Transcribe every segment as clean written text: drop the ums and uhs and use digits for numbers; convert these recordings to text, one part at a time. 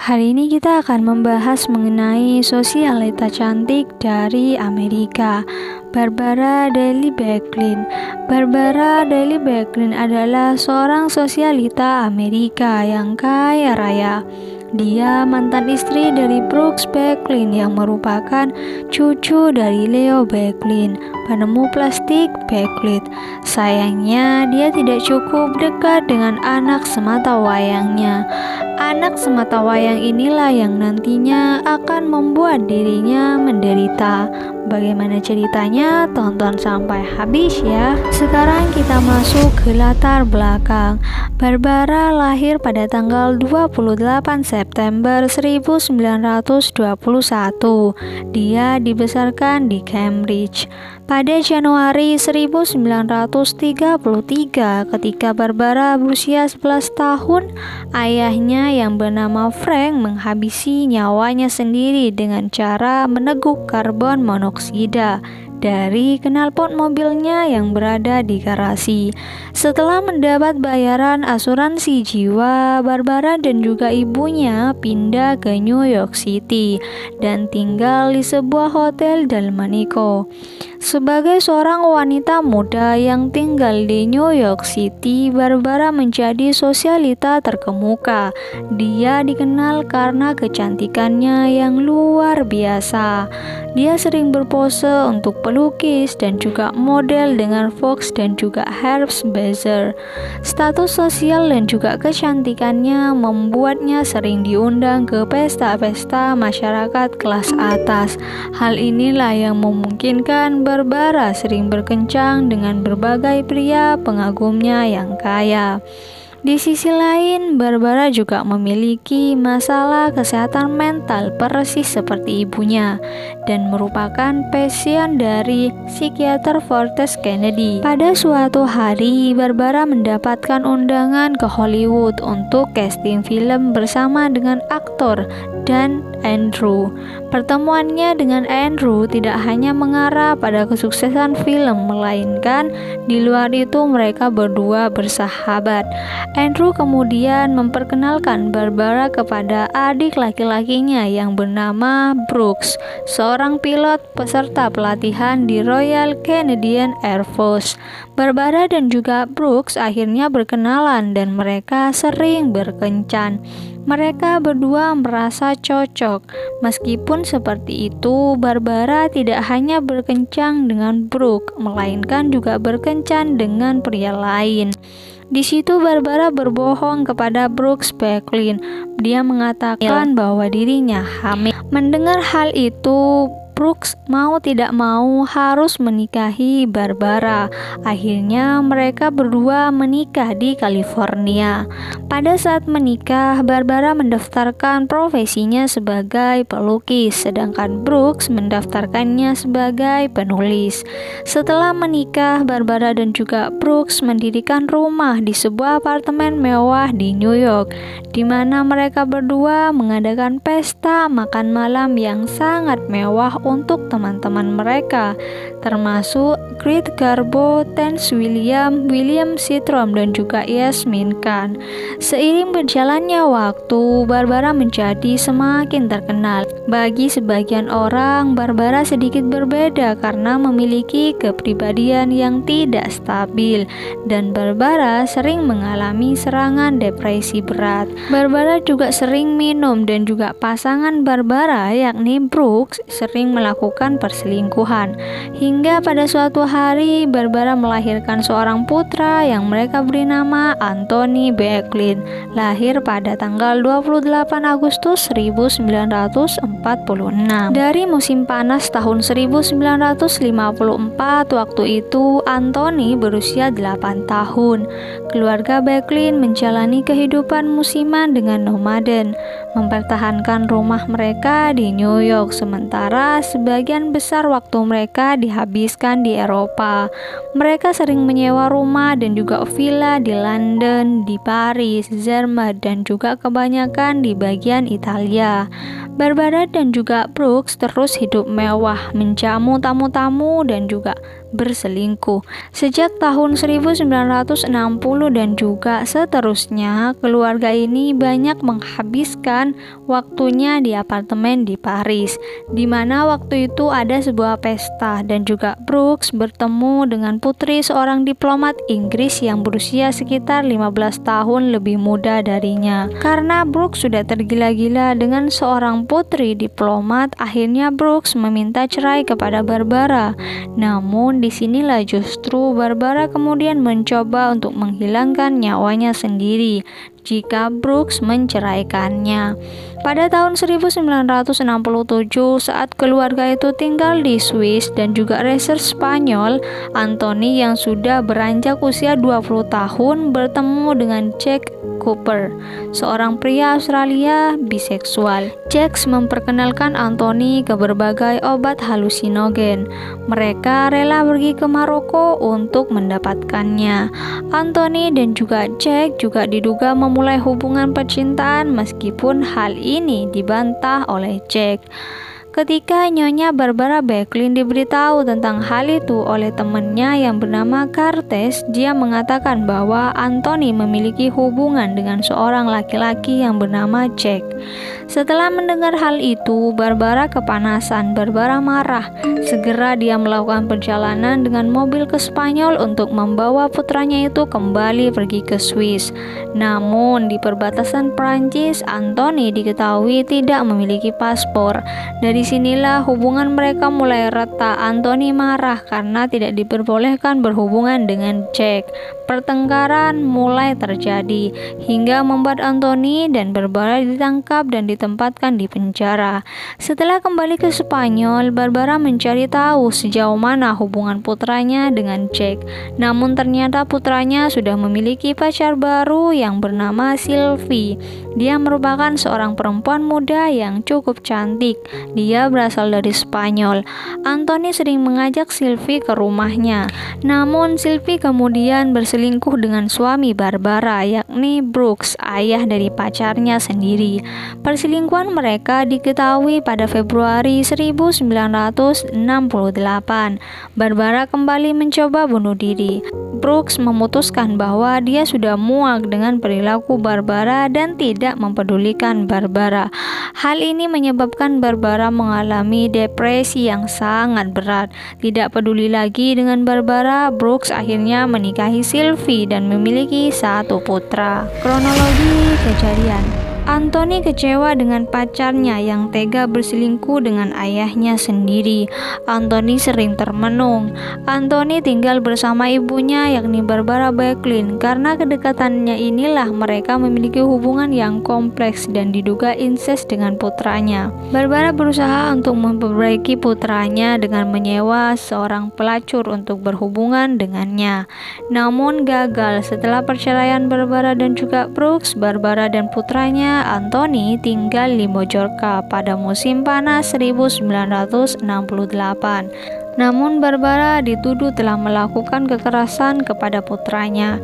Hari ini kita akan membahas mengenai sosialita cantik dari Amerika, Barbara Daly Becklin. Barbara Daly Becklin adalah seorang sosialita Amerika yang kaya raya. Dia mantan istri dari Brooks Becklin yang merupakan cucu dari Leo Becklin, penemu plastik Becklin. Sayangnya, dia tidak cukup dekat dengan anak sematawayangnya. Anak sematawayang inilah yang nantinya akan membuat dirinya menderita. Bagaimana ceritanya? Tonton sampai habis ya. Sekarang kita masuk ke latar belakang. Barbara lahir pada tanggal 28 September 1921. Dia dibesarkan di Cambridge. Pada Januari 1933, ketika Barbara berusia 11 tahun, ayahnya yang bernama Frank menghabisi nyawanya sendiri dengan cara meneguk karbon monoksida dari knalpot mobilnya yang berada di garasi. Setelah mendapat bayaran asuransi jiwa, Barbara dan juga ibunya pindah ke New York City dan tinggal di sebuah hotel Delmonico. Sebagai seorang wanita muda yang tinggal di New York City, Barbara menjadi sosialita terkemuka. Dia dikenal karena kecantikannya yang luar biasa. Dia sering berpose untuk pelukis dan juga model dengan Vogue dan juga Harper's Bazaar. Status sosial dan juga kecantikannya membuatnya sering diundang ke pesta-pesta masyarakat kelas atas. Hal inilah yang memungkinkan Barbara sering berkencan dengan berbagai pria pengagumnya yang kaya. Di sisi lain, Barbara juga memiliki masalah kesehatan mental persis seperti ibunya dan merupakan pasien dari psikiater Fortes Kennedy. Pada suatu hari, Barbara mendapatkan undangan ke Hollywood untuk casting film bersama dengan aktor dan Andrew. Pertemuannya dengan Andrew tidak hanya mengarah pada kesuksesan film, melainkan di luar itu mereka berdua bersahabat. Andrew kemudian memperkenalkan Barbara kepada adik laki-lakinya yang bernama Brooks, seorang pilot peserta pelatihan di Royal Canadian Air Force. Barbara dan juga Brooks akhirnya berkenalan dan mereka sering berkencan. Mereka berdua merasa cocok. Meskipun seperti itu, Barbara tidak hanya berkencan dengan Brooks, melainkan juga berkencan dengan pria lain. Di situ Barbara berbohong kepada Brooks Becklin. Dia mengatakan bahwa dirinya hamil. Mendengar hal itu, Brooks mau tidak mau harus menikahi Barbara. Akhirnya mereka berdua menikah di California. Pada saat menikah, Barbara mendaftarkan profesinya sebagai pelukis, sedangkan Brooks mendaftarkannya sebagai penulis. Setelah menikah, Barbara dan juga Brooks mendirikan rumah di sebuah apartemen mewah di New York, di mana mereka berdua mengadakan pesta makan malam yang sangat mewah untuk teman-teman mereka, termasuk Grete Garbo, Terence William Sitrom, dan juga Yasmin Khan. Seiring berjalannya waktu, Barbara menjadi semakin terkenal. Bagi sebagian orang, Barbara sedikit berbeda karena memiliki kepribadian yang tidak stabil, dan Barbara sering mengalami serangan depresi berat. Barbara juga sering minum dan juga pasangan Barbara yakni Brooks sering melakukan perselingkuhan. Hingga pada suatu hari, Barbara melahirkan seorang putra yang mereka beri nama Anthony Becklin, lahir pada tanggal 28 Agustus 1946. Dari musim panas tahun 1954, waktu itu Anthony berusia 8 tahun. Keluarga Becklin menjalani kehidupan musiman dengan nomaden, mempertahankan rumah mereka di New York, sementara sebagian besar waktu mereka dihabiskan di Eropa. Mereka sering menyewa rumah dan juga villa di London, di Paris, Zermatt, dan juga kebanyakan di bagian Italia. Barbara dan juga Brooks terus hidup mewah, menjamu tamu-tamu dan juga berselingkuh. Sejak tahun 1960 dan juga seterusnya, keluarga ini banyak menghabiskan waktunya di apartemen di Paris, di mana waktu itu ada sebuah pesta dan juga Brooks bertemu dengan putri seorang diplomat Inggris yang berusia sekitar 15 tahun lebih muda darinya. Karena Brooks sudah tergila-gila dengan seorang putri diplomat, akhirnya Brooks meminta cerai kepada Barbara. Namun disinilah justru Barbara kemudian mencoba untuk menghilangkan nyawanya sendiri jika Brooks menceraikannya. Pada tahun 1967, saat keluarga itu tinggal di Swiss dan juga racer Spanyol, Anthony yang sudah beranjak usia 20 tahun bertemu dengan Jack Cooper, seorang pria Australia biseksual. Jack memperkenalkan Anthony ke berbagai obat halusinogen. Mereka rela pergi ke Maroko untuk mendapatkannya. Anthony dan juga Jack juga diduga memulai hubungan percintaan meskipun hal ini dibantah oleh Jack. Ketika Nyonya Barbara Becklin diberitahu tentang hal itu oleh temannya yang bernama Cartes, dia mengatakan bahwa Anthony memiliki hubungan dengan seorang laki-laki yang bernama Jack. Setelah mendengar hal itu, Barbara kepanasan. Barbara marah. Segera dia melakukan perjalanan dengan mobil ke Spanyol untuk membawa putranya itu kembali pergi ke Swiss. Namun di perbatasan Prancis, Anthony diketahui tidak memiliki paspor. Dari sinilah hubungan mereka mulai retak. Anthony marah karena tidak diperbolehkan berhubungan dengan Jack. Pertengkaran mulai terjadi hingga membuat Anthony dan Barbara ditangkap dan ditempatkan di penjara. Setelah kembali ke Spanyol, Barbara mencari tahu sejauh mana hubungan putranya dengan Jack. Namun ternyata putranya sudah memiliki pacar baru yang bernama Sylvie. Dia merupakan seorang perempuan muda yang cukup cantik. Dia berasal dari Spanyol. Anthony sering mengajak Sylvie ke rumahnya. Namun Sylvie kemudian berselingkuh dengan suami Barbara, yakni Brooks, ayah dari pacarnya sendiri. Perselingkuhan mereka diketahui pada Februari 1968. Barbara kembali mencoba bunuh diri. Brooks memutuskan bahwa dia sudah muak dengan perilaku Barbara dan tidak mempedulikan Barbara. Hal ini menyebabkan Barbara mengalami depresi yang sangat berat. Tidak peduli lagi dengan Barbara, Brooks akhirnya menikahi Sylvie dan memiliki satu putra. Kronologi kejadian: Anthony kecewa dengan pacarnya yang tega berselingkuh dengan ayahnya sendiri. Anthony sering termenung. Anthony tinggal bersama ibunya yakni Barbara Becklin. Karena kedekatannya inilah mereka memiliki hubungan yang kompleks dan diduga incest dengan putranya. Barbara berusaha untuk memperbaiki putranya dengan menyewa seorang pelacur untuk berhubungan dengannya. Namun gagal. Setelah perceraian Barbara dan juga Brooks, Barbara dan putranya Anthony tinggal di Majorca pada musim panas 1968. Namun Barbara dituduh telah melakukan kekerasan kepada putranya.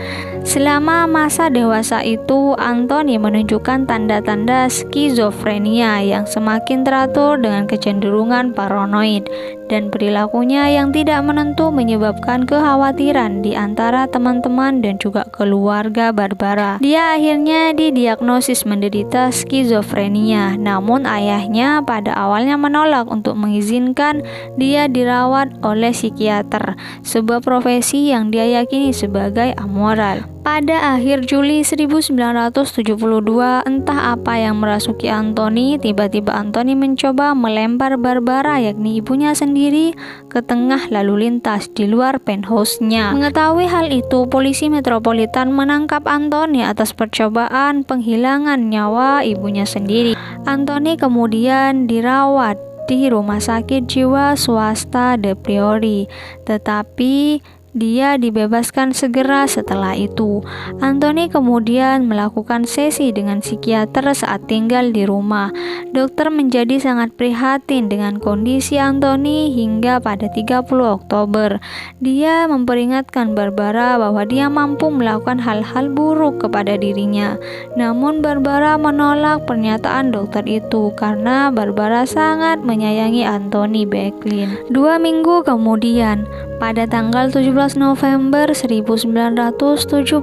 Selama masa dewasa itu, Anthony menunjukkan tanda-tanda skizofrenia yang semakin teratur dengan kecenderungan paranoid, dan perilakunya yang tidak menentu menyebabkan kekhawatiran di antara teman-teman dan juga keluarga Barbara. Dia akhirnya didiagnosis menderita skizofrenia, namun ayahnya pada awalnya menolak untuk mengizinkan dia dirawat oleh psikiater, sebuah profesi yang dia yakini sebagai amoral. Pada akhir Juli 1972, entah apa yang merasuki Anthony, tiba-tiba Anthony mencoba melempar Barbara, yakni ibunya sendiri, ke tengah lalu lintas di luar penthouse-nya. Mengetahui hal itu, polisi metropolitan menangkap Anthony atas percobaan penghilangan nyawa ibunya sendiri. Anthony kemudian dirawat di rumah sakit jiwa swasta De Priori, tetapi dia dibebaskan segera setelah itu. Anthony kemudian melakukan sesi dengan psikiater saat tinggal di rumah. Dokter menjadi sangat prihatin dengan kondisi Anthony hingga pada 30 Oktober. Dia memperingatkan Barbara bahwa dia mampu melakukan hal-hal buruk kepada dirinya. Namun Barbara menolak pernyataan dokter itu karena Barbara sangat menyayangi Anthony Becklin. 2 minggu kemudian, pada tanggal 17 November 1972.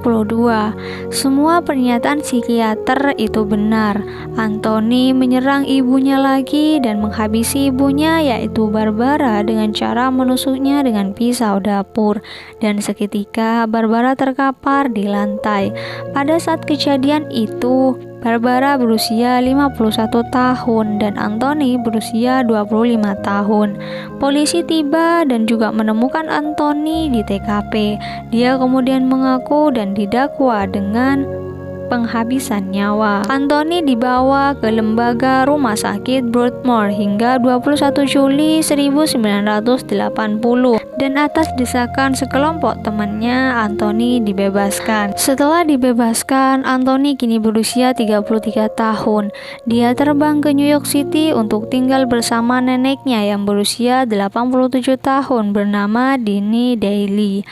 Semua pernyataan psikiater itu benar. Anthony menyerang ibunya lagi dan menghabisi ibunya, yaitu Barbara, dengan cara menusuknya dengan pisau dapur, dan seketika Barbara terkapar di lantai. Pada saat kejadian itu, Barbara berusia 51 tahun dan Anthony berusia 25 tahun. Polisi tiba dan juga menemukan Anthony di TKP. Dia kemudian mengaku dan didakwa dengan penghabisan nyawa. Anthony dibawa ke lembaga rumah sakit Broadmoor hingga 21 Juli 1980 dan atas desakan sekelompok temannya, Anthony dibebaskan. Setelah dibebaskan, Anthony kini berusia 33 tahun. Dia terbang ke New York City untuk tinggal bersama neneknya yang berusia 87 tahun bernama Dini Daly.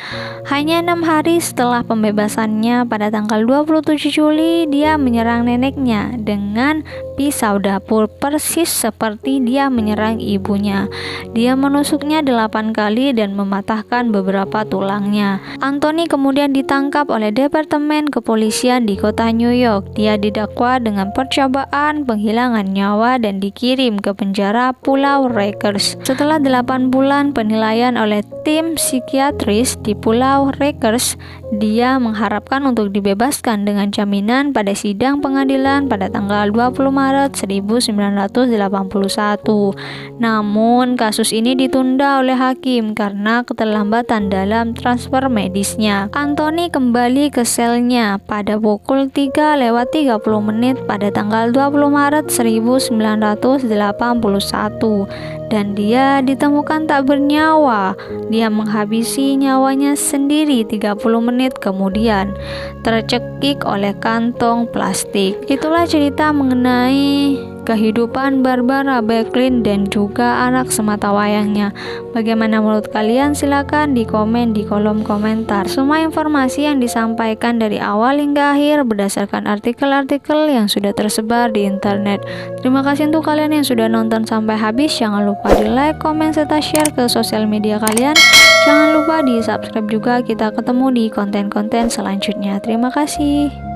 Hanya 6 hari setelah pembebasannya pada tanggal 27 Juli, dia menyerang neneknya dengan pisau dapur persis seperti dia menyerang ibunya. Dia menusuknya 8 kali dan mematahkan beberapa tulangnya. Anthony kemudian ditangkap oleh Departemen Kepolisian di kota New York. Dia didakwa dengan percobaan penghilangan nyawa dan dikirim ke penjara Pulau Rikers. Setelah 8 bulan penilaian oleh tim psikiatris di Pulau Rikers, dia mengharapkan untuk dibebaskan dengan jaminan pada sidang pengadilan pada tanggal 20 Maret 1981. Namun, kasus ini ditunda oleh hakim karena keterlambatan dalam transfer medisnya. Anthony kembali ke selnya pada pukul 3:30 pada tanggal 20 Maret 1981 dan dia ditemukan tak bernyawa. Dia menghabisi nyawanya sendiri 30 menit kemudian, tercekik oleh kantong plastik. Itulah cerita mengenai kehidupan Barbara Becklin dan juga anak sematawayangnya. Bagaimana menurut kalian? Silakan di komen di kolom komentar. Semua informasi yang disampaikan dari awal hingga akhir berdasarkan artikel-artikel yang sudah tersebar di internet. Terima kasih untuk kalian yang sudah nonton sampai habis. Jangan lupa di like, komen, serta share ke sosial media kalian. Jangan lupa di subscribe juga. Kita ketemu di konten-konten selanjutnya. Terima kasih.